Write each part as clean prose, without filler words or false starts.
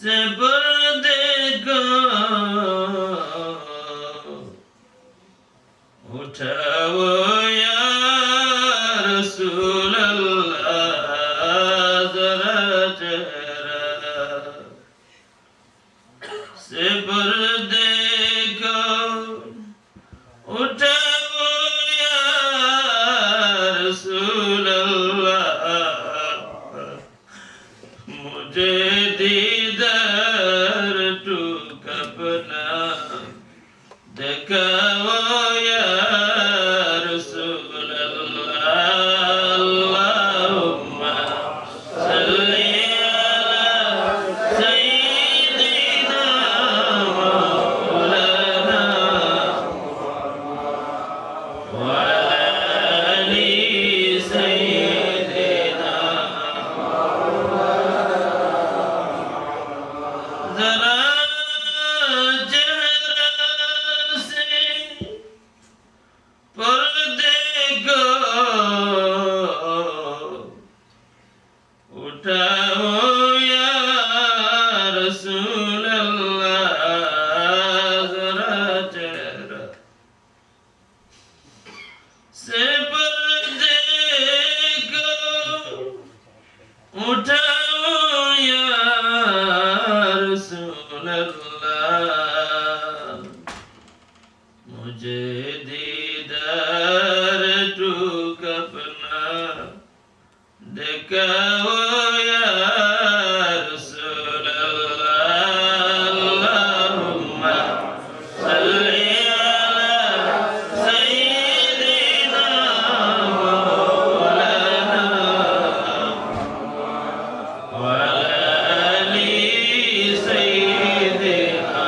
से पर्दे को उठाओ या रसूल अल्लाह जरा जरा से पर्दे को उठाओ या रसूल अल्लाह मुझे दीदार तू अपना दिखाओ या रसूल अल्लाह अल्लाहुम्मा सल्ली अला सय्यिदिना मौलाना व अला आलि सय्यिदिना जरा चेहरा से पर्दे को उठाओ या रसूल अल्लाह जरा चेहरा से पर्दे को उठाओ या रसूल अल्लाह मुझे दीदार तू अपना दिखाओ या रसूल अल्लाह अल्लाहुम्मा सल्ली अला सय्यिदिना मौलाना व अला आलि सय्यिदिना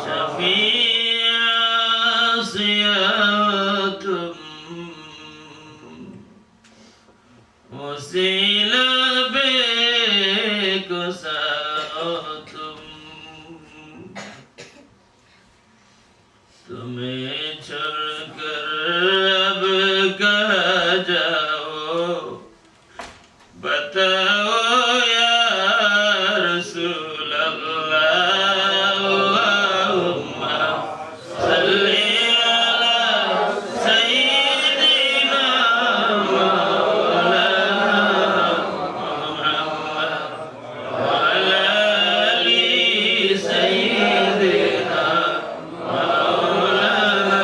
शफीअ सियातुम वसीला बेको सातुम तुम्हें छोड़कर अब कहाँ जाओ बताओ या रसूल अल्लाह अल्लाहुम्मा सल्ली अला सय्यिदिना मौलाना मुहम्मद व अला आलि सय्यिदिना मौलाना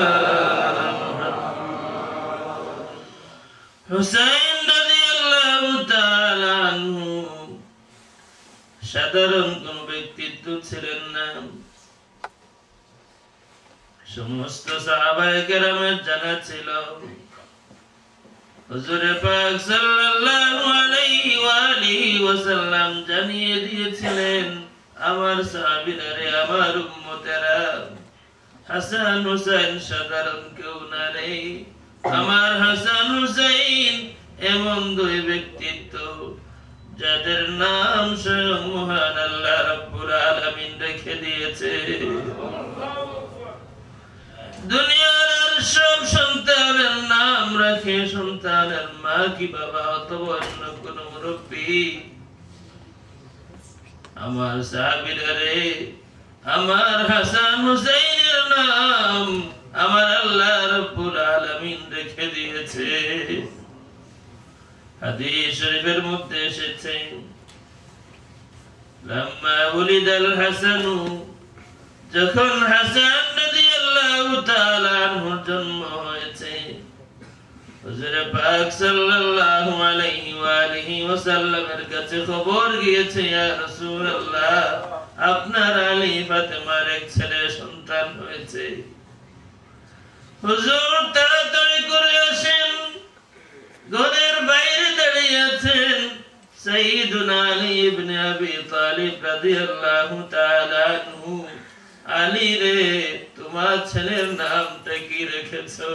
हुसैन রাদিয়াল্লাহু তাআলা আনহু সাধারণ কোন ব্যক্তিত্ব ছিলেন না। সমস্ত সাহাবায়ে কেরামের জানা ছিল হুজুর পাক সাল্লাল্লাহু আলাইহি ওয়া আলিহি ওয়াসাল্লাম জানিয়ে দিয়েছিলেন, আমার সাহাবীরা রে, আমার উম্মতেরা, হাসান হুসাইন সাধারণ কেউ না রে। আমার হাসান হুসাইন এমন দুই ব্যক্তিত্ব যাদের নাম স্বয়ং মহান আল্লাহ রাব্বুল আলামিন রেখে দিয়েছে। দুনিয়ার আর সব সন্তানের নাম রাখে সন্তানের মা কি বাবা অথবা অন্য কোন মুরব্বী। আমার সাহাবীরা রে, আমার হাসান হুসাইনের নাম আমার আল্লাহ রাব্বুল আলামিন রেখে দিয়েছে। হাদিস শরীফের মধ্যে এসেছে, লাম্মা উলিদাল হাসান, যখন হাসান রাদিয়াল্লাহু তাআলা আনহুর জন্ম হয়েছে, হুজুর পাক সাল্লাল্লাহু আলাইহি ওয়া আলিহি ওয়াসাল্লামের কাছে খবর গিয়েছে, ইয়া রাসূলুল্লাহ, আপনার আলী ফাতেমার এক ছেলে সন্তান হয়েছে। হুজুর তাড়াতাড়ি করে আসেন। ঘরের বাইরে দাঁড়িয়ে আছেন সাইয়্যিদুনা আলী ইবনে আবি তালিব রাদিয়াল্লাহু তাআলা আনহু। আলী রে, তোমার ছেলের নামটা কি রেখেছো?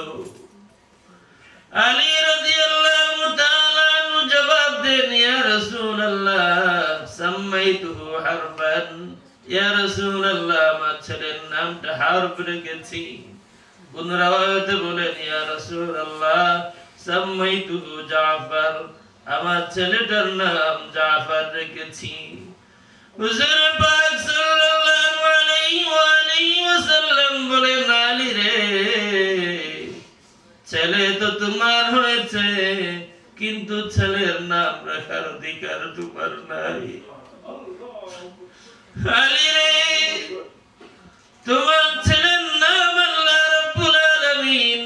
আলী রাদিয়াল্লাহু তাআলা আনহু জবাব দেন, ইয়া রাসূলুল্লাহ, সাম্মাইতুহু হারবান। ইয়া রাসূলুল্লাহ, আমার ছেলের নামটা হারব রেখেছি। কোন রাওয়ায়াতে বলেন, ইয়া রাসূলুল্লাহ, সাম্মাইতুহু জাফর। আমার ছেলেটার নাম জাফর রেখেছি। হুজুর পাক সাল্লাল্লাহু আলাইহি ওয়াসাল্লাম বলেন, আলী রে, ছেলে তো তোমার হয়েছে, কিন্তু ছেলের নাম রাখার অধিকার তোমার নাই। আলী রে, তোমার ছেলের নাম আল্লাহ রাব্বুল আলামিন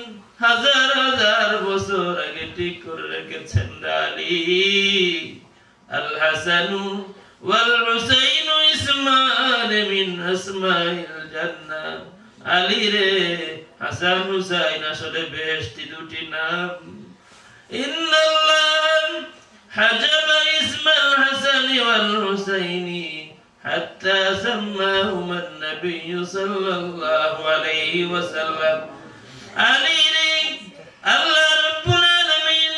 হাজার হাজার বছর আগে ঠিক করে রেখেছেন। আলী, আল হাসানু ওয়াল হুসাইনু ইসমান মিন আসমাইল জান্নাহ। আলী রে, হাসান হুসাইন আসলে বেহেশতি দুটি নাম। ইন্নাল্লাহ হাজাবা ইসমাল হাসানি ওয়াল হুসাইনি হাত্তা সাম্মাহুমা an-nabiy সাল্লাল্লাহু আলাইহি ওয়াসাল্লাম। আলী রে, আল্লাহ রাব্বুল আলামিন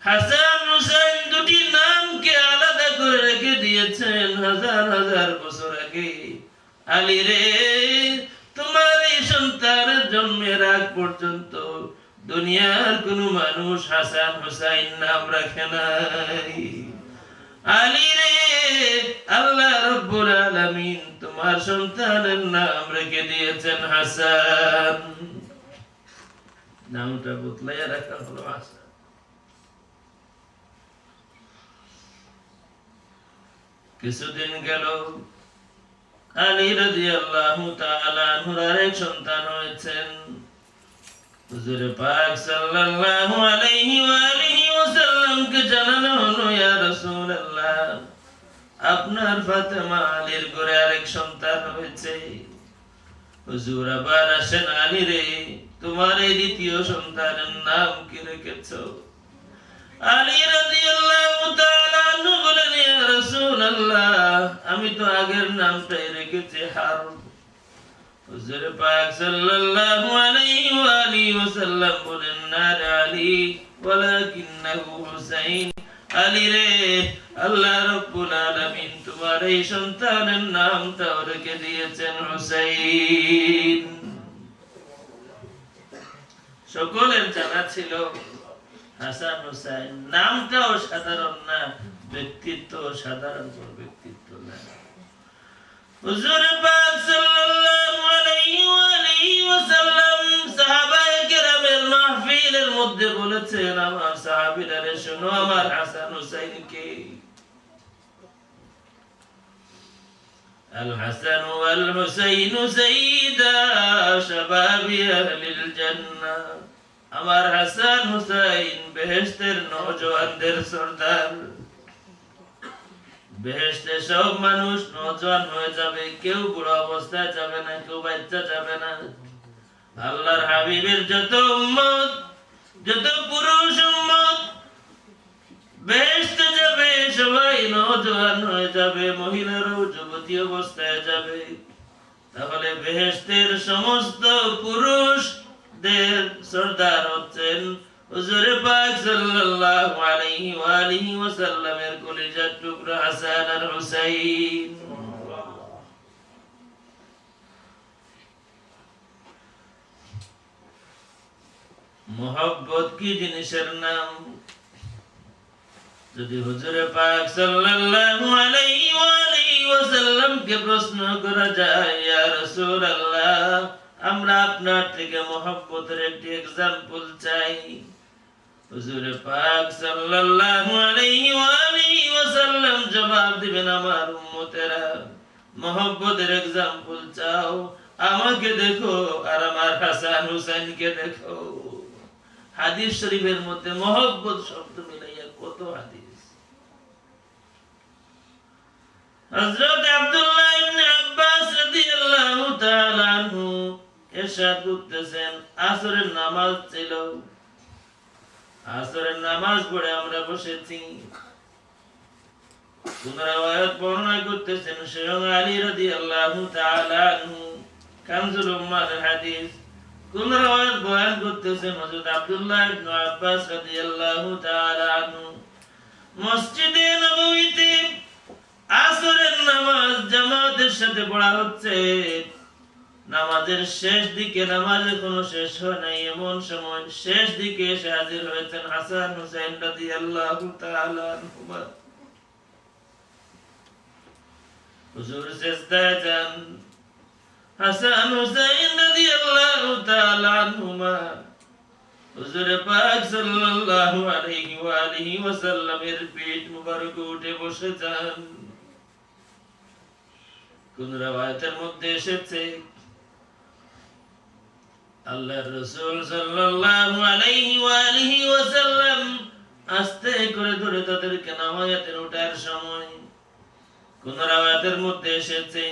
হাসান হুসাইন দুটি নামকে আলাদা করে রেখে দিয়েছেন হাজার হাজার বছর আগে। আলী রে, তোমার এই সন্তানের জন্মের আগ পর্যন্ত দুনিয়ার কোন মানুষ হাসান হুসাইন নাম রাখে নাই। আলী রে, আল্লাহ রাব্বুল আলামিন তোমার সন্তানের নাম রেখে দিয়েছেন হাসান। নামটা বদলাইয়া রাখা হলো হাসান। কিছুদিন গেল, আলী রাদিয়াল্লাহু তাআলা আনহুর আরেক সন্তান হয়েছেন। হুজুর পাক সাল্লাল্লাহু আলাইহি ওয়াসাল্লামকে জানানো হলো, ইয়া রাসূলুল্লাহ, আপনার ফাতেমা আলীর ঘরে আরেক সন্তান হয়েছে। হুজুর আবার আসেন, আলী রে, তোমার এই দ্বিতীয় সন্তানের নাম কি রেখেছো? আলী রাদিয়াল্লাহু তাআলা আনহু বলেন, ইয়া রাসূলুল্লাহ, আমি তো আগের নামটাই রেখেছি হারব। হুজুর পাক সাল্লাল্লাহু আলাইহি ওয়াসাল্লাম বলেন, না রে আলী, ওয়ালাকিন্নাহু হুসাইন। আলী রে, আল্লাহ রাব্বুল আলামিন তোমার এই সন্তানের নামটাও রেখে দিয়েছেন হুসাইন। সকলের জানা ছিল হাসান হুসাইন নামটাও সাধারণ না, ব্যক্তিত্ব সাধারণ কোন ব্যক্তিত্ব না। হুজুর পাক সাল্লাল্লাহু আলাইহি ওয়াসাল্লাম সাহাবায়ে কেরামের মাহফিলের মধ্যে বলেছেন, আমার সাহাবীরা রে শোনো, আমার হাসান হুসাইনকে। আল হাসান ওয়াল হুসাইন সাইয়্যিদা শাবাবি আহলিল জান্নাহ। আমার হাসান হুসাইন বেহেশতের নওজওয়ানদের সরদার। বেহেশতে সব মানুষ নওজওয়ান হয়ে যাবে, কেউ বুড়ো অবস্থায় যাবে না, কেউ বাচ্চা যাবে না। আল্লাহর হাবিবের যত উম্মত, যত পুরুষ উম্মত বেহেশতে যাবে, সবাই নওজওয়ান হয়ে যাবে, মহিলারাও যুবতী অবস্থায় যাবে। তাহলে বেহেশতের সমস্ত পুরুষদের সরদার হচ্ছেন হুজুর পাক সাল্লাল্লাহু আলাইহি ওয়াসাল্লামের কলিজার টুকরা হাসান আর হুসাইন। মোহাব্বত কি জিনিসের নাম? যদি হুজুর পাক সাল্লাল্লাহু আলাইহি ওয়াসাল্লামকে প্রশ্ন করা যায়, ইয়া রাসূলুল্লাহ, আমরা আপনার থেকে মোহাব্বতের একটি एग्जांपल চাই। হুজুর পাক সাল্লাল্লাহু আলাইহি ওয়াসাল্লাম জবাব দিবেন, আমার উম্মতেরা, মোহাব্বতের एग्जांपल চাও, আমাকে দেখো আর আমার হাসান হুসাইনকে দেখো। হাদিস শরীফের মধ্যে মোহাব্বত শব্দ মিলাইয়া কত হাদিস। হযরত আব্দুল্লাহ ইবনে আব্বাস রাদিয়াল্লাহু তাআলা আনহু ইরশাদ করতেছেন, আসরের নামাজ ছিল, আসরের নামাজ পড়ে আমরা বসেছি। কোন রাওয়ায়াত বর্ণনা করতেছেন স্বয়ং আলী রাদিয়াল্লাহু তাআলা আনহু, কানজুল উম্মার হাদিস। কোন রাওয়ায়াত বয়ান করতেছেন হযরত আব্দুল্লাহ ইবনে আব্বাস রাদিয়াল্লাহু তাআলা আনহু মসজিদে নববীতে আসরের নামাজ জামাতের সাথে পড়া হচ্ছে। নামাজের শেষ দিকে, নামাজের কোনো শেষ হয় নাই এমন সময় শেষ দিকে এসে হাজির হয়েছেন হাসান হুসাইন রাদিয়াল্লাহু তাআলা আনহুমা। হুজুর সিজদায় যান, হাসান হুসাইন রাদিয়াল্লাহু তাআলা আনহুমা হুজুর পাক সাল্লাল্লাহু আলাইহি ওয়া আলিহি ওয়াসাল্লামের পিঠ মুবারক উঠে বসে যান। কোন রাওয়ায়াতের মধ্যে এসেছে আল্লাহর রাসূল সাল্লাল্লাহু আলাইহি ওয়া আলিহি ওয়াসাল্লাম আস্তে করে ধরে তাদেরকে নামায়াতে ওঠার সময় কোন রাওয়ায়াতের মধ্যে এসেছে